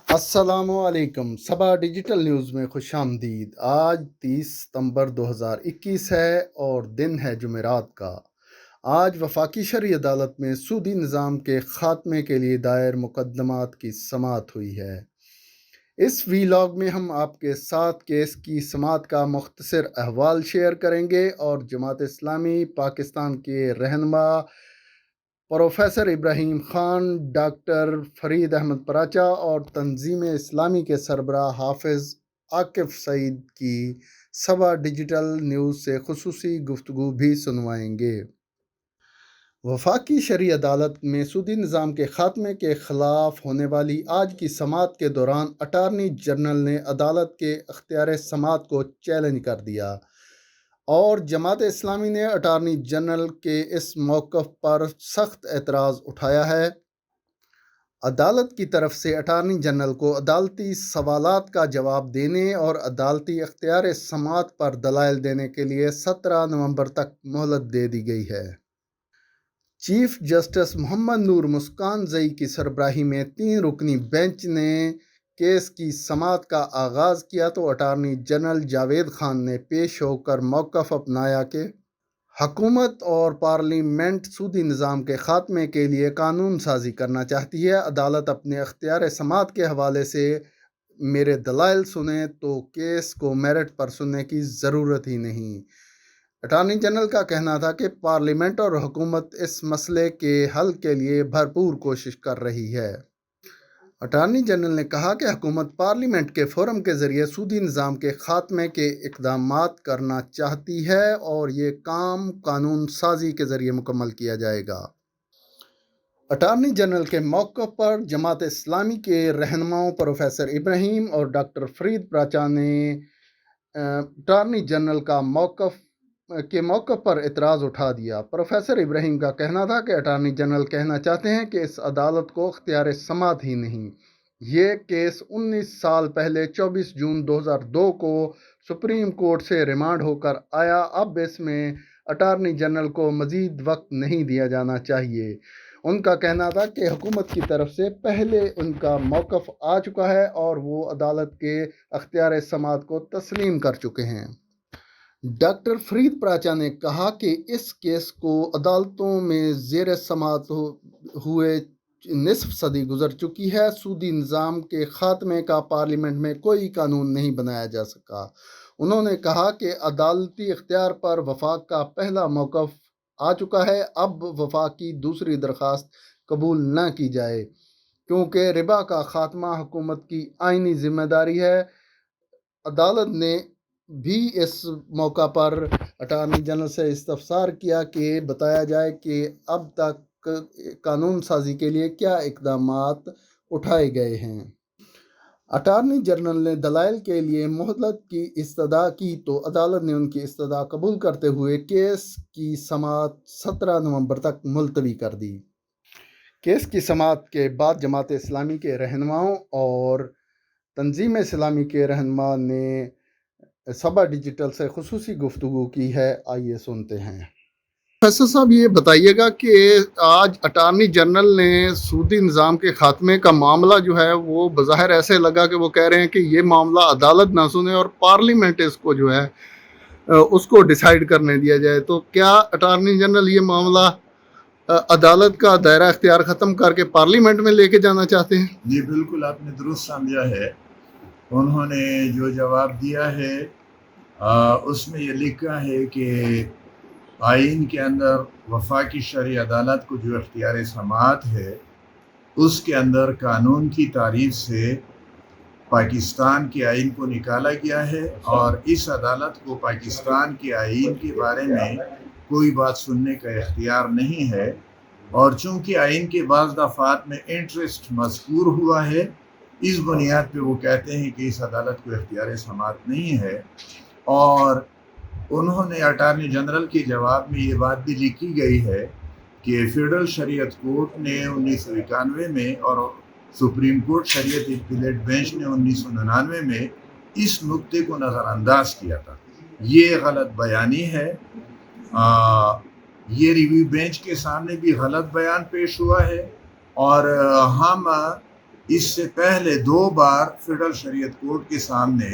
السلام علیکم، صبا digital news میں خوش آمدید۔ آج 30 ستمبر 2021 ہے اور دن ہے جمعرات کا۔ آج وفاقی شرعی عدالت میں سودی نظام کے خاتمے کے لیے دائر مقدمات کی سماعت ہوئی ہے۔ اس ویلاگ میں ہم آپ کے ساتھ کیس کی سماعت کا مختصر احوال شیئر کریں گے اور جماعت اسلامی پاکستان کے رہنما پروفیسر ابراہیم خان، ڈاکٹر فرید احمد پراچہ اور تنظیم اسلامی کے سربراہ حافظ عاکف سعید کی SABAH ڈیجیٹل نیوز سے خصوصی گفتگو بھی سنوائیں گے۔ وفاقی شرعی عدالت میں سودی نظام کے خاتمے کے خلاف ہونے والی آج کی سماعت کے دوران اٹارنی جنرل نے عدالت کے اختیار سماعت کو چیلنج کر دیا اور جماعت اسلامی نے اٹارنی جنرل کے اس موقف پر سخت اعتراض اٹھایا ہے۔ عدالت کی طرف سے اٹارنی جنرل کو عدالتی سوالات کا جواب دینے اور عدالتی اختیار سماعت پر دلائل دینے کے لیے 17 نومبر تک مہلت دے دی گئی ہے۔ چیف جسٹس محمد نور مسکان زئی کی سربراہی میں 3 رکنی بینچ نے کیس کی سماعت کا آغاز کیا تو اٹارنی جنرل جاوید خان نے پیش ہو کر موقف اپنایا کہ حکومت اور پارلیمنٹ سودی نظام کے خاتمے کے لیے قانون سازی کرنا چاہتی ہے۔ عدالت اپنے اختیار سماعت کے حوالے سے میرے دلائل سنیں تو کیس کو میرٹ پر سننے کی ضرورت ہی نہیں۔ اٹارنی جنرل کا کہنا تھا کہ پارلیمنٹ اور حکومت اس مسئلے کے حل کے لیے بھرپور کوشش کر رہی ہے۔ اٹارنی جنرل نے کہا کہ حکومت پارلیمنٹ کے فورم کے ذریعے سودی نظام کے خاتمے کے اقدامات کرنا چاہتی ہے اور یہ کام قانون سازی کے ذریعے مکمل کیا جائے گا۔ اٹارنی جنرل کے موقف پر جماعت اسلامی کے رہنماؤں پروفیسر ابراہیم اور ڈاکٹر فرید پراچہ نے اٹارنی جنرل کا موقف پر اعتراض اٹھا دیا۔ پروفیسر ابراہیم کا کہنا تھا کہ اٹارنی جنرل کہنا چاہتے ہیں کہ اس عدالت کو اختیار سماعت ہی نہیں۔ یہ کیس 19 سال پہلے 24 جون 2002 کو سپریم کورٹ سے ریمانڈ ہو کر آیا۔ اب اس میں اٹارنی جنرل کو مزید وقت نہیں دیا جانا چاہیے۔ ان کا کہنا تھا کہ حکومت کی طرف سے پہلے ان کا موقف آ چکا ہے اور وہ عدالت کے اختیار سماعت کو تسلیم کر چکے ہیں۔ ڈاکٹر فرید پراچہ نے کہا کہ اس کیس کو عدالتوں میں زیر سماعت ہوئے نصف صدی گزر چکی ہے۔ سودی نظام کے خاتمے کا پارلیمنٹ میں کوئی قانون نہیں بنایا جا سکا۔ انہوں نے کہا کہ عدالتی اختیار پر وفاق کا پہلا موقف آ چکا ہے۔ اب وفاق کی دوسری درخواست قبول نہ کی جائے کیونکہ ربا کا خاتمہ حکومت کی آئینی ذمہ داری ہے۔ عدالت نے بھی اس موقع پر اٹارنی جنرل سے استفسار کیا کہ بتایا جائے کہ اب تک قانون سازی کے لیے کیا اقدامات اٹھائے گئے ہیں۔ اٹارنی جنرل نے دلائل کے لیے مہلت کی استدعا کی تو عدالت نے ان کی استدعا قبول کرتے ہوئے کیس کی سماعت 17 نومبر تک ملتوی کر دی۔ کیس کی سماعت کے بعد جماعت اسلامی کے رہنماؤں اور تنظیم اسلامی کے رہنما نے SABAH ڈیجیٹل سے خصوصی گفتگو کی ہے۔ آئیے سنتے ہیں۔ پروفیسر صاحب یہ بتائیے گا کہ آج اٹارنی جنرل نے سودی نظام کے خاتمے کا معاملہ جو ہے وہ بظاہر ایسے لگا کہ وہ کہہ رہے ہیں کہ یہ معاملہ عدالت نہ سنے اور پارلیمنٹ اس کو جو ہے اس کو ڈیسائیڈ کرنے دیا جائے، تو کیا اٹارنی جنرل یہ معاملہ عدالت کا دائرہ اختیار ختم کر کے پارلیمنٹ میں لے کے جانا چاہتے ہیں؟ جی بالکل، آپ نے درست سمجھا ہے۔ انہوں نے جو جواب دیا ہے اس میں یہ لکھا ہے کہ آئین کے اندر وفاقی شرعی عدالت کو جو اختیار سماعت ہے اس کے اندر قانون کی تعریف سے پاکستان کے آئین کو نکالا گیا ہے اور اس عدالت کو پاکستان کے آئین کے بارے میں کوئی بات سننے کا اختیار نہیں ہے، اور چونکہ آئین کے بعض دفعات میں انٹرسٹ مذکور ہوا ہے، اس بنیاد پہ وہ کہتے ہیں کہ اس عدالت کو اختیار سماعت نہیں ہے۔ اور انہوں نے اٹارنی جنرل کے جواب میں یہ بات بھی لکھی گئی ہے کہ فیڈرل شریعت کورٹ نے 1991 میں اور سپریم کورٹ شریعت اپیلیٹ بینچ نے 1999 میں اس نقطے کو نظر انداز کیا تھا۔ یہ غلط بیانی ہے۔ یہ ریویو بینچ کے سامنے بھی غلط بیان پیش ہوا ہے، اور ہم اس سے پہلے 2 بار فیڈرل شریعت کورٹ کے سامنے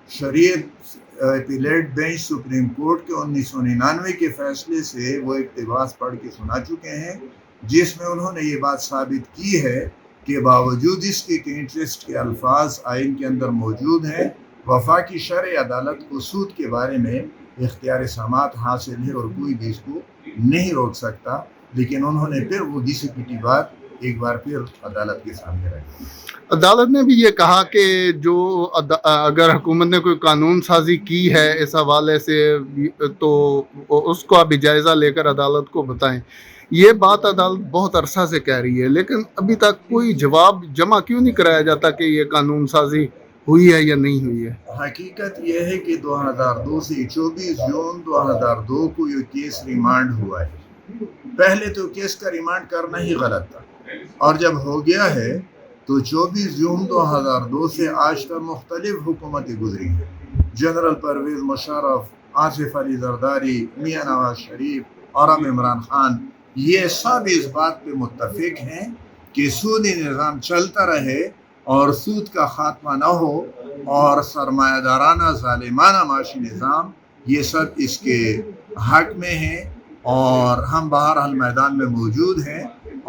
شریعت اپیلیٹ بینچ سپریم کورٹ کے 1999 کے فیصلے سے وہ اقتباس پڑھ کے سنا چکے ہیں، جس میں انہوں نے یہ بات ثابت کی ہے کہ باوجود اس کے انٹرسٹ کے الفاظ آئین کے اندر موجود ہیں، وفاقی شرع عدالت کو سود کے بارے میں اختیار سماعت حاصل ہے اور کوئی بھی اس کو نہیں روک سکتا، لیکن انہوں نے پھر وہ گھسی پٹی بات ایک بار پھر عدالت کے سامنے رکھی۔ عدالت نے بھی یہ کہا کہ جو اگر حکومت نے کوئی قانون سازی کی ہے اس حوالے سے تو اس کو ابھی جائزہ لے کر عدالت کو بتائیں۔ یہ بات عدالت بہت عرصہ سے کہہ رہی ہے، لیکن ابھی تک کوئی جواب جمع کیوں نہیں کرایا جاتا کہ یہ قانون سازی ہوئی ہے یا نہیں ہوئی ہے؟ حقیقت یہ ہے کہ 2002 سے 24 جون 2002 کو یہ کیس ریمانڈ ہوا ہے۔ پہلے تو کیس کا ریمانڈ کرنا ہی غلط تھا، اور جب ہو گیا ہے تو 24 جون 2002 سے آج تک مختلف حکومتیں گزری ہیں۔ جنرل پرویز مشرف، آصف علی زرداری، میاں نواز شریف اور اب عمران خان، یہ سب اس بات پہ متفق ہیں کہ سودی نظام چلتا رہے اور سود کا خاتمہ نہ ہو، اور سرمایہ دارانہ ظالمانہ معاشی نظام، یہ سب اس کے حق میں ہیں، اور ہم بہرحال میدان میں موجود ہیں،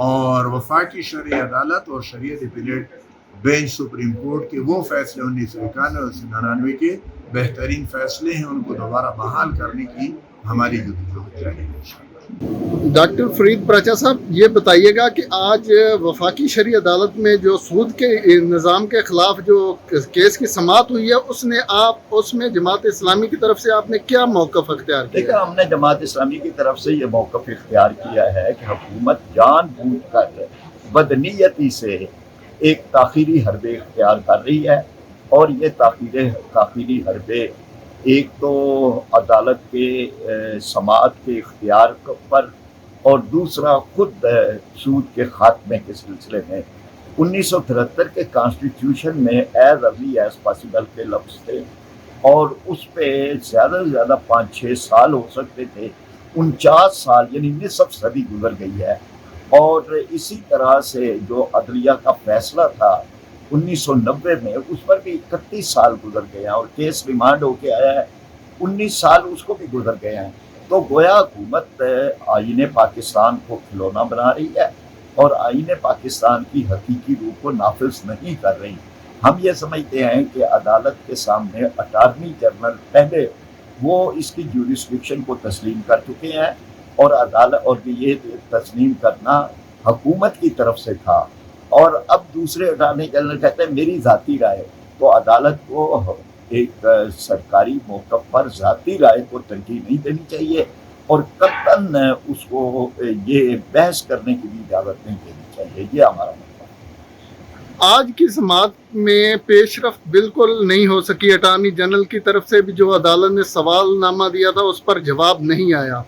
اور وفاقی شرعی عدالت اور شریعت اپیلیٹ بینچ سپریم کورٹ کے وہ فیصلے 1991 اور 1999 کے بہترین فیصلے ہیں، ان کو دوبارہ بحال کرنے کی ہماری جدوجہد جاری ہے۔ ڈاکٹر فرید پراچہ صاحب، یہ بتائیے گا کہ آج وفاقی شرعی عدالت میں جو سود کے نظام کے خلاف جو کیس کی سماعت ہوئی ہے، اس میں جماعت اسلامی کی طرف سے آپ نے کیا موقف اختیار کیا؟ دیکھیں، ہم نے جماعت اسلامی کی طرف سے یہ موقف اختیار کیا ہے کہ حکومت جان بوجھ کر بدنیتی سے ایک تاخیری حربے اختیار کر رہی ہے، اور یہ تاخیری حربے ایک تو عدالت کے سماعت کے اختیار پر، اور دوسرا خود سود کے خاتمے کے سلسلے میں 1973 کے کانسٹیٹیوشن میں ایز ارلی ایز پاسبل کے لفظ تھے، اور اس پہ زیادہ سے زیادہ 5-6 سال ہو سکتے تھے، 49 سال یعنی نصف صدی گزر گئی ہے۔ اور اسی طرح سے جو عدلیہ کا فیصلہ تھا 1990 میں، اس پر بھی 31 سال گزر گئے ہیں، اور کیس ریمانڈ ہو کے آیا ہے، 19 سال اس کو بھی گزر گئے ہیں۔ تو گویا حکومت آئین پاکستان کو کھلونا بنا رہی ہے، اور آئین پاکستان کی حقیقی روح کو نافذ نہیں کر رہی۔ ہم یہ سمجھتے ہیں کہ عدالت کے سامنے اٹارنی جنرل پہلے وہ اس کی جورسڈکشن کو تسلیم کر چکے ہیں، اور عدالت اور یہ تسلیم کرنا حکومت کی طرف سے تھا، اور اب دوسرے اٹارنی جنرل کہتے ہیں میری ذاتی رائے۔ تو عدالت کو ایک سرکاری موقف پر ذاتی رائے کو ترجیح نہیں دینی چاہیے، اور قطعاً اس کو یہ بحث کرنے کی بھی اجازت نہیں دینی چاہیے۔ یہ ہمارا مطلب ہے۔ آج کی سماعت میں پیش رفت بالکل نہیں ہو سکی۔ اٹارنی جنرل کی طرف سے بھی جو عدالت نے سوال نامہ دیا تھا اس پر جواب نہیں آیا،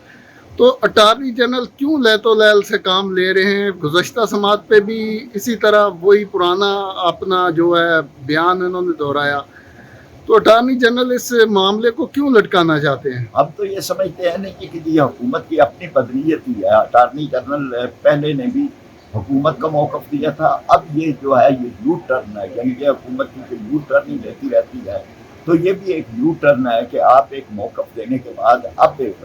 تو اٹارنی جنرل کیوں لیت و لیل سے کام لے رہے ہیں؟ گزشتہ سماعت پہ بھی اسی طرح وہی پرانا اپنا جو ہے بیان انہوں نے دہرایا، تو اٹارنی جنرل اس معاملے کو کیوں لٹکانا چاہتے ہیں؟ ہم تو یہ سمجھتے ہیں نہیں کہ یہ حکومت کی اپنی بدنیتی ہے۔ اٹارنی جنرل پہلے نے بھی حکومت کا موقف دیا تھا، اب یہ جو ہے یہ یو ٹرن ہے، یعنی یہ حکومت کی یو ٹرن ہی لیتی رہتی ہے، تو یہ بھی ایک یو ٹرن ہے کہ آپ ایک موقف دینے کے بعد اب ایک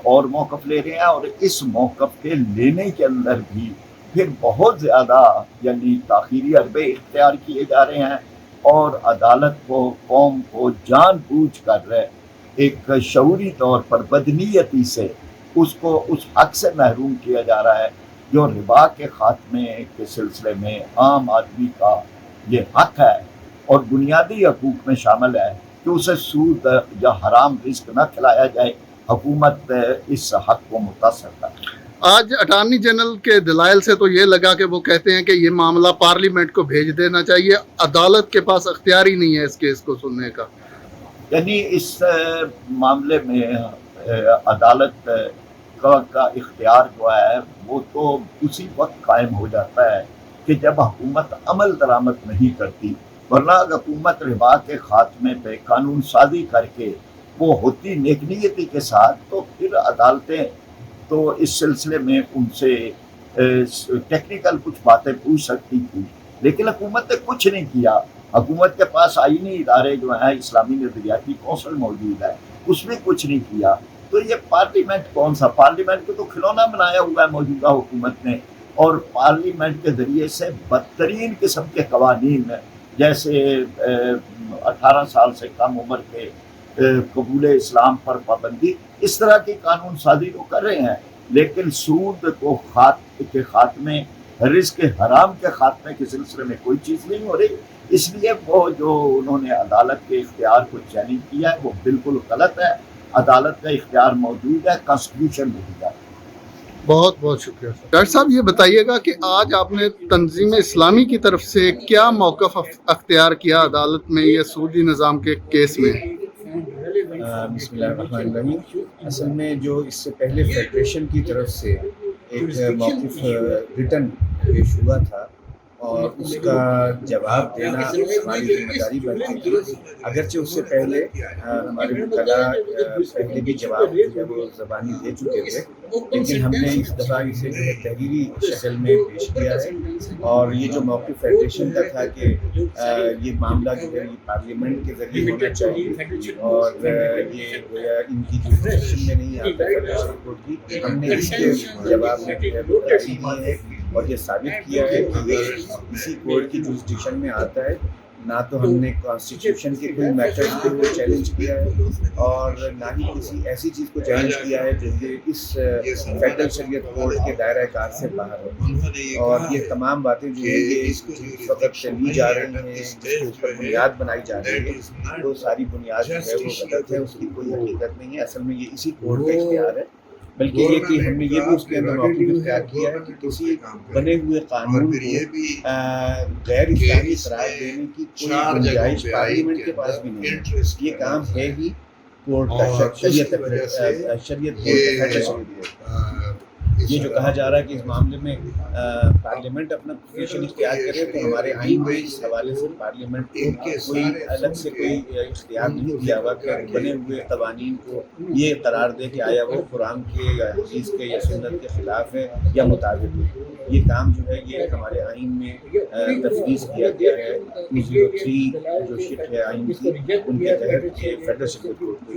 اور موقف لے رہے ہیں، اور اس موقف کے لینے کے اندر بھی پھر بہت زیادہ یعنی تاخیری حربے اختیار کیے جا رہے ہیں، اور عدالت کو، قوم کو جان بوجھ کر ایک شعوری طور پر بدنیتی سے اس کو اس حق سے محروم کیا جا رہا ہے جو ربا کے خاتمے کے سلسلے میں عام آدمی کا یہ حق ہے، اور بنیادی حقوق میں شامل ہے کہ اسے سود یا حرام رزق نہ کھلایا جائے۔ حکومت اس حق کو متاثر کرتی ہے۔ آج اٹارنی جنرل کے دلائل سے تو یہ لگا کہ وہ کہتے ہیں کہ یہ معاملہ پارلیمنٹ کو بھیج دینا چاہیے، عدالت کے پاس اختیار ہی نہیں ہے اس کیس کو سننے کا۔ یعنی اس معاملے میں عدالت کا اختیار جو ہے وہ تو اسی وقت قائم ہو جاتا ہے کہ جب حکومت عمل درآمد نہیں کرتی، ورنہ اگر حکومت ربا کے خاتمے پہ قانون سازی کر کے وہ ہوتی نیک نیتی کے ساتھ، تو پھر عدالتیں تو اس سلسلے میں ان سے ٹیکنیکل کچھ باتیں پوچھ سکتی تھی، لیکن حکومت نے کچھ نہیں کیا. حکومت کے پاس آئینی ادارے جو ہیں، اسلامی نظریاتی کونسل موجود ہے، اس میں کچھ نہیں کیا. تو یہ پارلیمنٹ کون سا؟ پارلیمنٹ کو تو کھلونا بنایا ہوا ہے موجودہ حکومت نے، اور پارلیمنٹ کے ذریعے سے بدترین قسم کے قوانین جیسے 18 سال سے کم عمر کے قبول اسلام پر پابندی، اس طرح کی قانون سازی کو کر رہے ہیں. لیکن سود کے خاتمے، رزق حرام کے خاتمے کے سلسلے میں کوئی چیز نہیں ہو رہی. اس لیے وہ جو انہوں نے عدالت کے اختیار کو چیلنج کیا ہے وہ بالکل غلط ہے. عدالت کا اختیار موجود ہے، کانسٹیٹیوشن موجود ہے. بہت بہت شکریہ سر. ڈاکٹر صاحب یہ بتائیے گا کہ آج آپ نے تنظیم اسلامی کی طرف سے کیا موقف اختیار کیا عدالت میں یہ سودی نظام کے کیس میں؟ بسم اللہ الرحمن الرحیم. اصل میں جو اس سے پہلے فیڈریشن کی طرف سے ایک موقف ریٹن پیش ہوا تھا اور اس کا جواب دینا ہماری ذمہ داری بنتی تھی. اگرچہ اس سے پہلے ہمارے وکلاء پہلے بھی جواب جو ہے وہ زبانی دے چکے تھے، لیکن ہم نے اس دفعہ اسے جو ہے تحریری شکل میں پیش کیا ہے. اور یہ جو موقف فیڈریشن کا تھا کہ یہ معاملہ جو ہے یہ پارلیمنٹ کے ذریعے ہونا چاہیے اور یہ گویا ان کی جوریسڈکشن میں نہیں آتا فیڈریشن کورٹ کی، ہم نے اس کے جواب میں جو ہے وہ تحریر دی ہے اور یہ ثابت کیا ہے کہ یہ کسی کورٹ کی جوریسڈکشن میں آتا ہے. نہ تو ہم نے کانسٹیٹیوشن کے کوئی میٹرز کو چیلنج کیا ہے اور نہ ہی کسی ایسی چیز کو چیلنج کیا ہے جو کہ اس فیڈرل شریعت کورٹ کے دائرہ کار سے باہر ہے. اور یہ تمام باتیں جو ہیں یہ اس وقت لی جا رہی ہیں، جس کے اوپر بنیاد بنائی جا رہی ہے، وہ ساری بنیاد جو ہے وہ غلط ہے، اس کی کوئی حقیقت نہیں ہے. اصل میں یہ اسی کورٹ کا اختیار ہے، بلکہ یہ کہ ہم نے یہ بھی اس کے اندر موقف اختیار کیا ہے کہ کسی بنے ہوئے قانون کو غیر اسلامی قرار دینے کی کوئی گنجائش پارلیمنٹ کے پاس بھی نہیں ہے. یہ کام ہے ہی کورٹ کا، شریعت کورٹ کا. یہ جو کہا جا رہا ہے کہ اس معاملے میں پارلیمنٹ اپنا پوزیشن اختیار کرے، تو ہمارے آئین میں اس حوالے سے پارلیمنٹ کو کوئی الگ سے کوئی اختیار نہیں دیا ہوا کہ بنے ہوئے قوانین کو یہ قرار دے کہ آیا وہ قرآن کے یا حدیث کے یا سنت کے خلاف ہے یا مطابق ہے. یہ کام جو ہے یہ ہمارے آئین میں تفویض کیا گیا ہے. 203 جو شق ہے آئین کی، ان کے تحت یہ فیڈرل شریعت کورٹ کو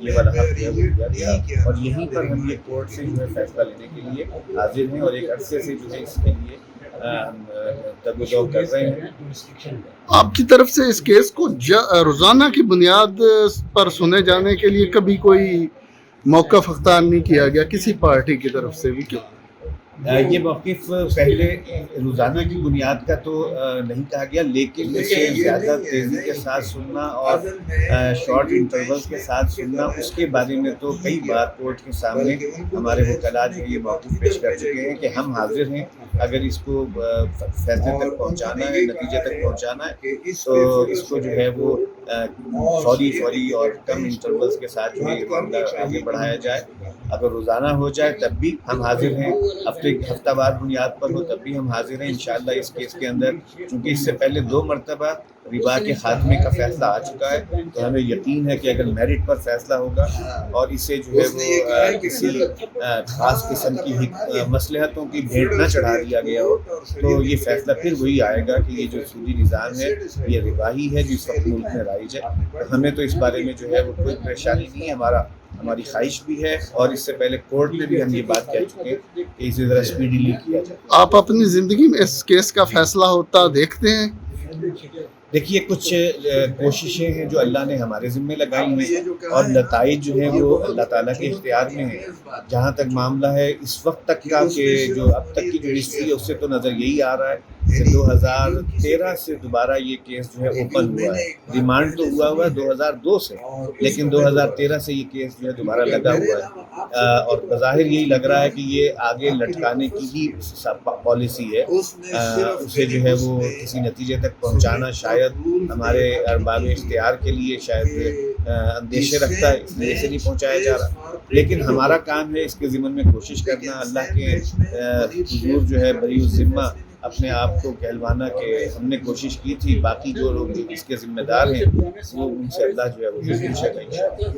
یہ والا حق دیا گیا اور یہیں پر ہم یہ کورٹ سے جو ہے فیصلہ لینے کے لیے حاضر ہیں اور ایک عرصے سے جو ہے اس کے لیے تگو کر رہے ہیں. آپ کی طرف سے اس کیس کو روزانہ کی بنیاد پر سنے جانے کے لیے کبھی کوئی موقف اختیار نہیں کیا گیا کسی پارٹی کی طرف سے بھی؟ کیوں؟ یہ موقف پہلے روزانہ کی بنیاد کا تو نہیں کہا گیا، لیکن اسے زیادہ تیزی کے ساتھ سننا اور شارٹ انٹرولز کے ساتھ سننا، اس کے بارے میں تو کئی بار کورٹ کے سامنے ہمارے وکلاء جو یہ موقف پیش کر چکے ہیں کہ ہم حاضر ہیں. اگر اس کو فیصلے تک پہنچانا ہے، نتیجے تک پہنچانا ہے، تو اس کو جو ہے وہ فوری اور کم انٹرولز کے ساتھ جو ہے یہ معاملہ آگے بڑھایا جائے. اگر روزانہ ہو جائے تب بھی ہم حاضر ہیں، ہفتہ وار بنیاد پر ہو تب بھی ہم حاضر ہیں انشاءاللہ. اس کیس کے اندر چونکہ اس سے پہلے 2 مرتبہ ربا کے خاتمے کا فیصلہ آ چکا ہے، تو ہمیں یقین ہے کہ اگر میرٹ پر فیصلہ ہوگا اور اسے جو ہے وہ کسی خاص قسم کی مصلحتوں کی بھیٹ نہ چڑھا دیا گیا ہو، تو یہ فیصلہ پھر وہی آئے گا کہ یہ جو سودی نظام ہے یہ ربا ہی ہے جو اس وقت ملک میں رائج ہے. ہمیں تو اس بارے میں جو ہے وہ کوئی پریشانی نہیں ہے. ہماری خواہش بھی ہے اور اس سے پہلے کورٹ میں بھی ہم یہ بات کہہ چکے ہیں کہ اسے ذرا اسپیڈیلی کیا جائے. آپ اپنی زندگی میں اس کیس کا فیصلہ ہوتا دیکھتے ہیں؟ دیکھیے کچھ کوششیں ہیں جو اللہ نے ہمارے ذمہ لگائی ہیں اور نتائج جو ہیں وہ اللہ تعالیٰ کے اختیار میں ہیں. جہاں تک معاملہ ہے اس وقت تک کا کہ جو اب تک کی جو ہسٹری ہے اس سے تو نظر یہی آ رہا ہے کہ 2013 سے دوبارہ یہ کیس جو ہے اوپن ہوا ہے. ریمانڈ تو ہوا ہے 2002 سے، لیکن 2013 سے یہ کیس جو ہے دوبارہ لگا ہوا ہے اور بظاہر یہی لگ رہا ہے کہ یہ آگے لٹکانے کی ہی پالیسی ہے. اسے جو ہے وہ کسی نتیجے تک پہنچانا شاید ہمارے ارباب اختیار کے لیے شاید اندیشے رکھتا ہے، اس لیے سے نہیں پہنچایا جا رہا. لیکن ہمارا کام ہے اس کے ضمن میں کوشش کرنا، اللہ کے حضور جو ہے بری الذمہ اپنے آپ کو کہلوانا کہ ہم نے کوشش کی تھی. باقی جو لوگ اس کے ذمہ دار ہیں وہ ان سے اللہ جو ہے وہ پوچھے گا.